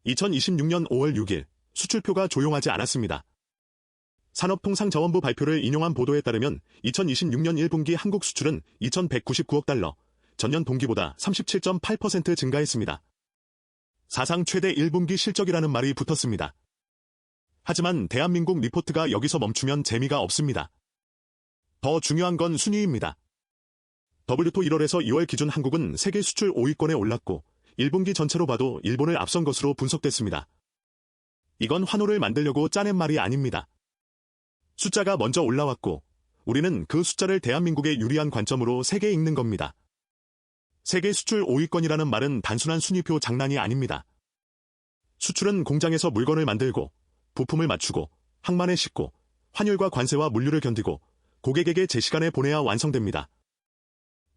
2026년 5월 6일 수출표가 조용하지 않았습니다. 산업통상자원부 발표를 인용한 보도에 따르면 2026년 1분기 한국 수출은 2,199억 달러, 전년 동기보다 37.8% 증가했습니다. 사상 최대 1분기 실적이라는 말이 붙었습니다. 하지만 대한민국 리포트가 여기서 멈추면 재미가 없습니다. 더 중요한 건 순위입니다. WTO 1월에서 2월 기준 한국은 세계 수출 5위권에 올랐고 1분기 전체로 봐도 일본을 앞선 것으로 분석됐습니다. 이건 환호를 만들려고 짜낸 말이 아닙니다. 숫자가 먼저 올라왔고 우리는 그 숫자를 대한민국에 유리한 관점으로 세게 읽는 겁니다. 세계 수출 5위권이라는 말은 단순한 순위표 장난이 아닙니다. 수출은 공장에서 물건을 만들고 부품을 맞추고 항만에 싣고 환율과 관세와 물류를 견디고 고객에게 제 시간에 보내야 완성됩니다.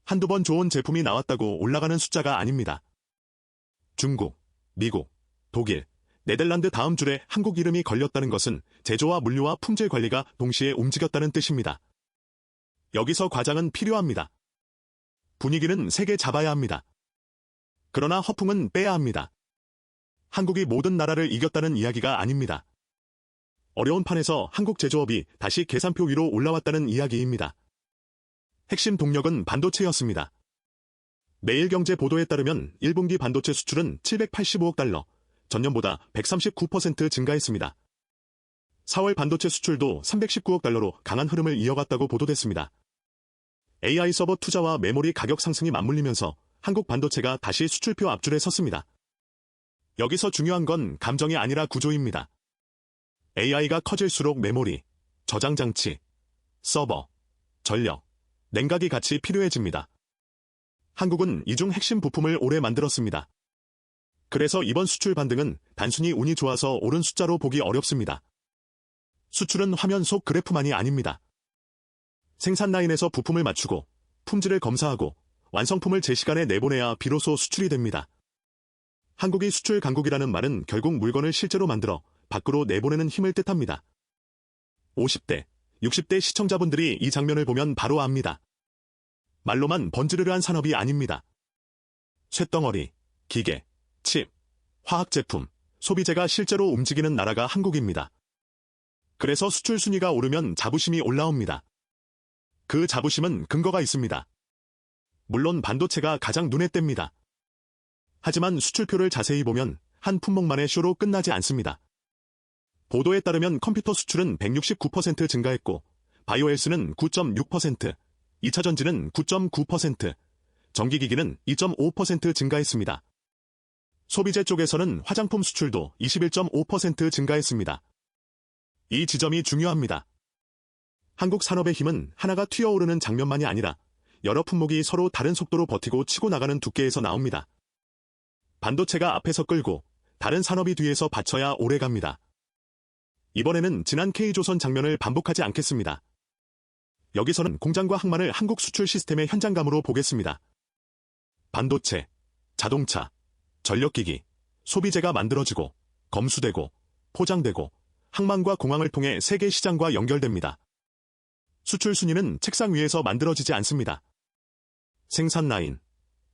한두 번 좋은 제품이 나왔다고 올라가는 숫자가 아닙니다. 중국, 미국, 독일, 네덜란드 다음 줄에 한국 이름이 걸렸다는 것은 제조와 물류와 품질 관리가 동시에 움직였다는 뜻입니다. 여기서 과장은 필요합니다. 분위기는 세게 잡아야 합니다. 그러나 허풍은 빼야 합니다. 한국이 모든 나라를 이겼다는 이야기가 아닙니다. 어려운 판에서 한국 제조업이 다시 계산표 위로 올라왔다는 이야기입니다. 핵심 동력은 반도체였습니다. 매일경제 보도에 따르면 1분기 반도체 수출은 785억 달러, 전년보다 139% 증가했습니다. 4월 반도체 수출도 319억 달러로 강한 흐름을 이어갔다고 보도됐습니다. AI 서버 투자와 메모리 가격 상승이 맞물리면서 한국 반도체가 다시 수출표 앞줄에 섰습니다. 여기서 중요한 건 감정이 아니라 구조입니다. AI가 커질수록 메모리, 저장장치, 서버, 전력, 냉각이 같이 필요해집니다. 한국은 이 중 핵심 부품을 오래 만들었습니다. 그래서 이번 수출 반등은 단순히 운이 좋아서 오른 숫자로 보기 어렵습니다. 수출은 화면 속 그래프만이 아닙니다. 생산 라인에서 부품을 맞추고 품질을 검사하고 완성품을 제 시간에 내보내야 비로소 수출이 됩니다. 한국이 수출 강국이라는 말은 결국 물건을 실제로 만들어 밖으로 내보내는 힘을 뜻합니다. 50대, 60대 시청자분들이 이 장면을 보면 바로 압니다. 말로만 번지르르한 산업이 아닙니다. 쇳덩어리, 기계, 칩, 화학제품, 소비재가 실제로 움직이는 나라가 한국입니다. 그래서 수출 순위가 오르면 자부심이 올라옵니다. 그 자부심은 근거가 있습니다. 물론 반도체가 가장 눈에 띕니다. 하지만 수출표를 자세히 보면 한 품목만의 쇼로 끝나지 않습니다. 보도에 따르면 컴퓨터 수출은 169% 증가했고 바이오헬스는 9.6%, 2차전지는 9.9%, 전기기기는 2.5% 증가했습니다. 소비재 쪽에서는 화장품 수출도 21.5% 증가했습니다. 이 지점이 중요합니다. 한국 산업의 힘은 하나가 튀어오르는 장면만이 아니라 여러 품목이 서로 다른 속도로 버티고 치고 나가는 두께에서 나옵니다. 반도체가 앞에서 끌고 다른 산업이 뒤에서 받쳐야 오래갑니다. 이번에는 지난 K조선 장면을 반복하지 않겠습니다. 여기서는 공장과 항만을 한국 수출 시스템의 현장감으로 보겠습니다. 반도체, 자동차, 전력기기, 소비재가 만들어지고 검수되고 포장되고 항만과 공항을 통해 세계 시장과 연결됩니다. 수출 순위는 책상 위에서 만들어지지 않습니다. 생산 라인,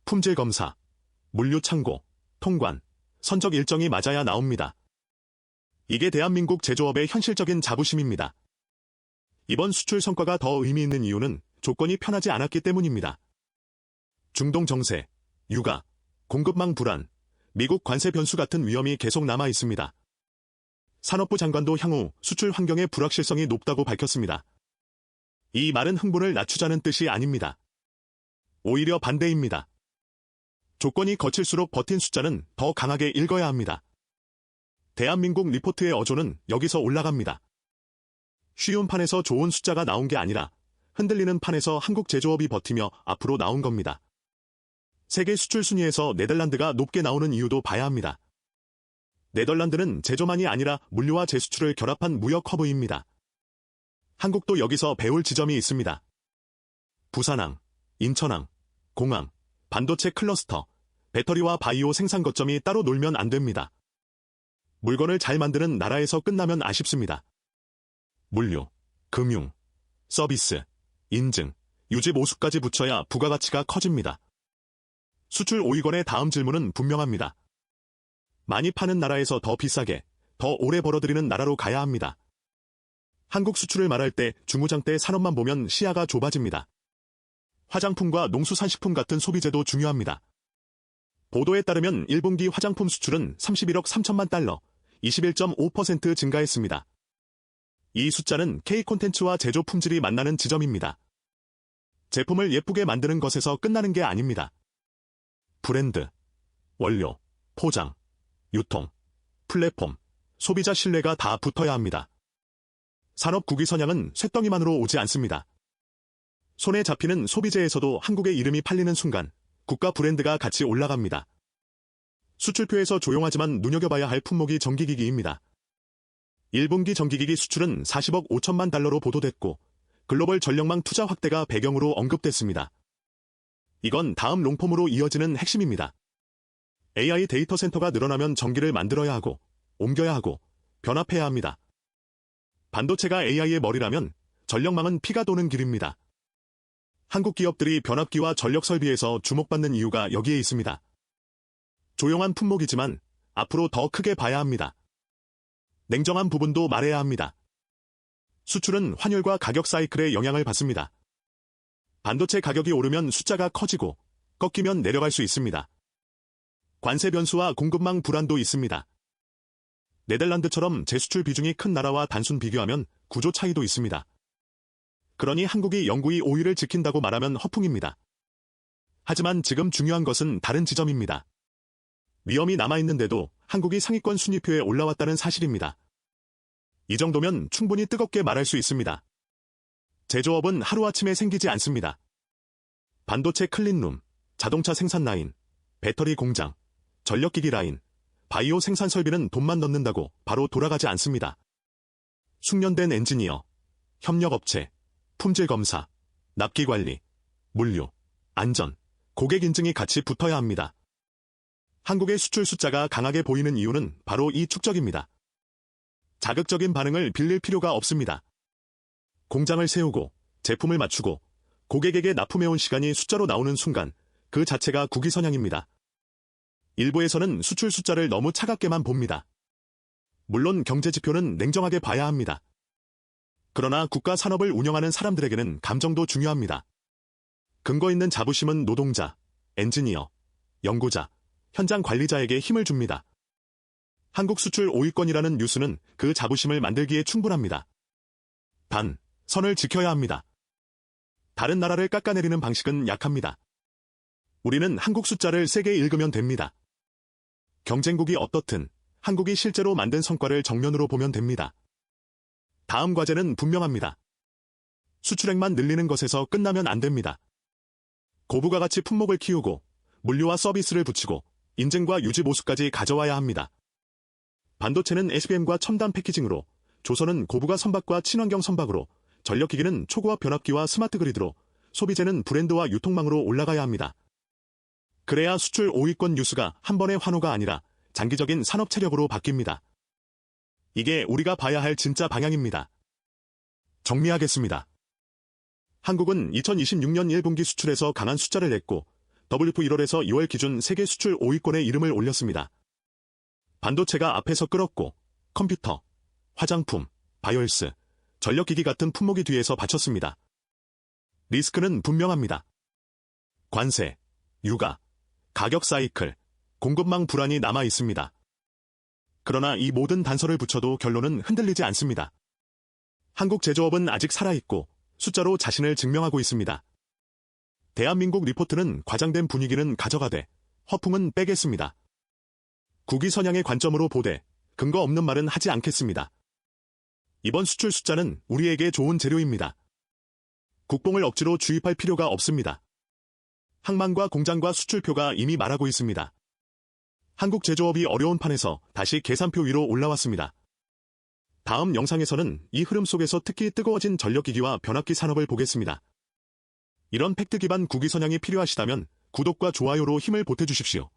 품질 검사, 물류 창고, 통관, 선적 일정이 맞아야 나옵니다. 이게 대한민국 제조업의 현실적인 자부심입니다. 이번 수출 성과가 더 의미 있는 이유는 조건이 편하지 않았기 때문입니다. 중동 정세, 유가, 공급망 불안, 미국 관세 변수 같은 위험이 계속 남아 있습니다. 산업부 장관도 향후 수출 환경의 불확실성이 높다고 밝혔습니다. 이 말은 흥분을 낮추자는 뜻이 아닙니다. 오히려 반대입니다. 조건이 거칠수록 버틴 숫자는 더 강하게 읽어야 합니다. 대한민국 리포트의 어조는 여기서 올라갑니다. 쉬운 판에서 좋은 숫자가 나온 게 아니라 흔들리는 판에서 한국 제조업이 버티며 앞으로 나온 겁니다. 세계 수출 순위에서 네덜란드가 높게 나오는 이유도 봐야 합니다. 네덜란드는 제조만이 아니라 물류와 재수출을 결합한 무역 허브입니다. 한국도 여기서 배울 지점이 있습니다. 부산항, 인천항, 공항, 반도체 클러스터, 배터리와 바이오 생산 거점이 따로 놀면 안 됩니다. 물건을 잘 만드는 나라에서 끝나면 아쉽습니다. 물류, 금융, 서비스, 인증, 유지 보수까지 붙여야 부가가치가 커집니다. 수출 5위권의 다음 질문은 분명합니다. 많이 파는 나라에서 더 비싸게, 더 오래 벌어들이는 나라로 가야 합니다. 한국 수출을 말할 때 중무장대 산업만 보면 시야가 좁아집니다. 화장품과 농수산식품 같은 소비재도 중요합니다. 보도에 따르면 1분기 화장품 수출은 31억 3천만 달러, 21.5% 증가했습니다. 이 숫자는 K콘텐츠와 제조 품질이 만나는 지점입니다. 제품을 예쁘게 만드는 것에서 끝나는 게 아닙니다. 브랜드, 원료, 포장, 유통, 플랫폼, 소비자 신뢰가 다 붙어야 합니다. 산업 국위 선양은 쇳덩이만으로 오지 않습니다. 손에 잡히는 소비재에서도 한국의 이름이 팔리는 순간 국가 브랜드가 같이 올라갑니다. 수출표에서 조용하지만 눈여겨봐야 할 품목이 전기기기입니다. 1분기 전기기기 수출은 40억 5천만 달러로 보도됐고 글로벌 전력망 투자 확대가 배경으로 언급됐습니다. 이건 다음 롱폼으로 이어지는 핵심입니다. AI 데이터 센터가 늘어나면 전기를 만들어야 하고 옮겨야 하고 변압해야 합니다. 반도체가 AI의 머리라면 전력망은 피가 도는 길입니다. 한국 기업들이 변압기와 전력 설비에서 주목받는 이유가 여기에 있습니다. 조용한 품목이지만 앞으로 더 크게 봐야 합니다. 냉정한 부분도 말해야 합니다. 수출은 환율과 가격 사이클에 영향을 받습니다. 반도체 가격이 오르면 숫자가 커지고 꺾이면 내려갈 수 있습니다. 관세 변수와 공급망 불안도 있습니다. 네덜란드처럼 재수출 비중이 큰 나라와 단순 비교하면 구조 차이도 있습니다. 그러니 한국이 영구히 5위를 지킨다고 말하면 허풍입니다. 하지만 지금 중요한 것은 다른 지점입니다. 위험이 남아있는데도 한국이 상위권 순위표에 올라왔다는 사실입니다. 이 정도면 충분히 뜨겁게 말할 수 있습니다. 제조업은 하루아침에 생기지 않습니다. 반도체 클린룸, 자동차 생산 라인, 배터리 공장, 전력기기 라인, 바이오 생산 설비는 돈만 넣는다고 바로 돌아가지 않습니다. 숙련된 엔지니어, 협력업체, 품질 검사, 납기 관리, 물류, 안전, 고객 인증이 같이 붙어야 합니다. 한국의 수출 숫자가 강하게 보이는 이유는 바로 이 축적입니다. 자극적인 반응을 빌릴 필요가 없습니다. 공장을 세우고 제품을 맞추고 고객에게 납품해온 시간이 숫자로 나오는 순간 그 자체가 국위선양입니다. 일부에서는 수출 숫자를 너무 차갑게만 봅니다. 물론 경제지표는 냉정하게 봐야 합니다. 그러나 국가 산업을 운영하는 사람들에게는 감정도 중요합니다. 근거 있는 자부심은 노동자, 엔지니어, 연구자, 현장 관리자에게 힘을 줍니다. 한국 수출 5위권이라는 뉴스는 그 자부심을 만들기에 충분합니다. 단, 선을 지켜야 합니다. 다른 나라를 깎아내리는 방식은 약합니다. 우리는 한국 숫자를 세게 읽으면 됩니다. 경쟁국이 어떻든 한국이 실제로 만든 성과를 정면으로 보면 됩니다. 다음 과제는 분명합니다. 수출액만 늘리는 것에서 끝나면 안 됩니다. 고부가 가치 품목을 키우고 물류와 서비스를 붙이고 인증과 유지 보수까지 가져와야 합니다. 반도체는 SBM과 첨단 패키징으로, 조선은 고부가 선박과 친환경 선박으로, 전력기기는 초고압 변압기와 스마트 그리드로, 소비재는 브랜드와 유통망으로 올라가야 합니다. 그래야 수출 5위권 뉴스가 한 번의 환호가 아니라 장기적인 산업 체력으로 바뀝니다. 이게 우리가 봐야 할 진짜 방향입니다. 정리하겠습니다. 한국은 2026년 1분기 수출에서 강한 숫자를 냈고 WP 1월에서 2월 기준 세계 수출 5위권에 이름을 올렸습니다. 반도체가 앞에서 끌었고 컴퓨터, 화장품, 바이오헬스, 전력기기 같은 품목이 뒤에서 받쳤습니다. 리스크는 분명합니다. 관세, 유가, 가격 사이클, 공급망 불안이 남아 있습니다. 그러나 이 모든 단서를 붙여도 결론은 흔들리지 않습니다. 한국 제조업은 아직 살아있고 숫자로 자신을 증명하고 있습니다. 대한민국 리포트는 과장된 분위기는 가져가되 허풍은 빼겠습니다. 국위선양의 관점으로 보되 근거 없는 말은 하지 않겠습니다. 이번 수출 숫자는 우리에게 좋은 재료입니다. 국뽕을 억지로 주입할 필요가 없습니다. 항만과 공장과 수출표가 이미 말하고 있습니다. 한국 제조업이 어려운 판에서 다시 계산표 위로 올라왔습니다. 다음 영상에서는 이 흐름 속에서 특히 뜨거워진 전력기기와 변압기 산업을 보겠습니다. 이런 팩트 기반 국위선양이 필요하시다면 구독과 좋아요로 힘을 보태주십시오.